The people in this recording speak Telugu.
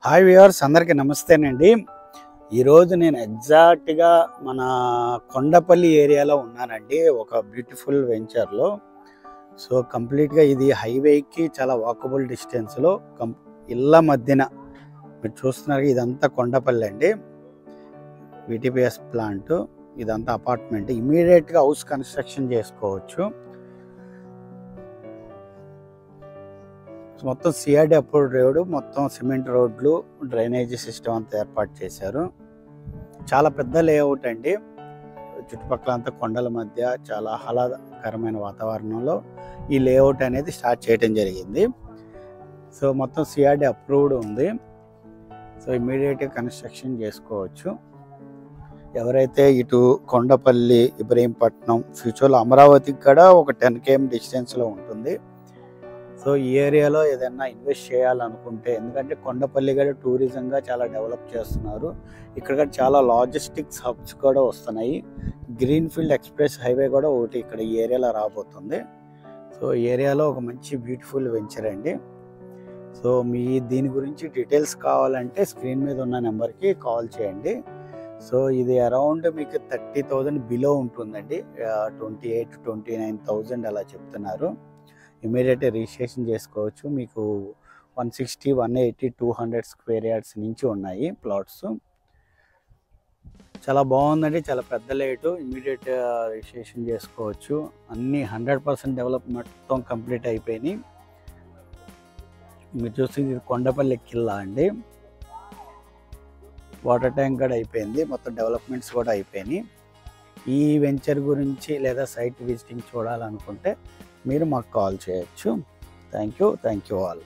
హాయ్ వ్యూవర్స్, అందరికీ నమస్తేనండి. ఈరోజు నేను ఎగ్జాక్ట్గా మన కొండపల్లి ఏరియాలో ఉన్నానండి, ఒక బ్యూటిఫుల్ వెంచర్లో. సో కంప్లీట్గా ఇది హైవేకి చాలా వాకబుల్ డిస్టెన్స్లో ఇళ్ళ మధ్యన మీరు చూస్తున్నారు. ఇదంతా కొండపల్లి అండి, విటిపిఎస్ ప్లాంట్. ఇదంతా అపార్ట్మెంట్. ఇమీడియట్గా హౌస్ కన్స్ట్రక్షన్ చేసుకోవచ్చు. మొత్తం సిఆర్డి అప్రూవ్డ్ రోడ్, మొత్తం సిమెంట్ రోడ్లు, డ్రైనేజీ సిస్టమ్ అంతా ఏర్పాటు చేశారు. చాలా పెద్ద లేఅవుట్ అండి. చుట్టుపక్కల అంతా కొండల మధ్య చాలా ఆహ్లాదకరమైన వాతావరణంలో ఈ లేఅవుట్ అనేది స్టార్ట్ చేయడం జరిగింది. సో మొత్తం సిఆర్డి అప్రూవ్డ్ ఉంది. సో ఇమీడియట్గా కన్స్ట్రక్షన్ చేసుకోవచ్చు. ఎవరైతే ఇటు కొండపల్లి, ఇబ్రహీంపట్నం, ఫ్యూచర్లో అమరావతికి కూడా ఒక 10 km డిస్టెన్స్లో ఉంటుంది. సో ఈ ఏరియాలో ఏదైనా ఇన్వెస్ట్ చేయాలనుకుంటే, ఎందుకంటే కొండపల్లి కూడా టూరిజంగా చాలా డెవలప్ చేస్తున్నారు. ఇక్కడ చాలా లాజిస్టిక్స్ హబ్స్ కూడా వస్తున్నాయి. గ్రీన్ఫీల్డ్ ఎక్స్ప్రెస్ హైవే కూడా ఒకటి ఇక్కడ ఈ ఏరియాలో రాబోతుంది. సో ఈ ఏరియాలో ఒక మంచి బ్యూటిఫుల్ వెంచర్ అండి. సో దీని గురించి డీటెయిల్స్ కావాలంటే స్క్రీన్ మీద ఉన్న నెంబర్కి కాల్ చేయండి. సో ఇది అరౌండ్ మీకు 30,000 బిలో ఉంటుందండి. 28,000-29,000 అలా చెప్తున్నారు. ఇమీడియట్ రిజిస్ట్రేషన్ చేసుకోవచ్చు. మీకు 160, 180, 200 స్క్వేర్ యార్డ్స్ నుంచి ఉన్నాయి ప్లాట్స్. చాలా బాగుందండి, చాలా పెద్ద లేటు. ఇమీడియట్ రిజిస్ట్రేషన్ చేసుకోవచ్చు. అన్నీ 100% డెవలప్ మొత్తం కంప్లీట్ అయిపోయినాయి. మీరు చూసి ఇది కొండపల్లి కిల్లా అండి. వాటర్ ట్యాంక్ కూడా అయిపోయింది. మొత్తం డెవలప్మెంట్స్ కూడా అయిపోయినాయి. ఈ వెంచర్ గురించి లేదా సైట్ విజిటింగ్ చూడాలనుకుంటే మీరు మాకు కాల్ చేయొచ్చు. Thank you all.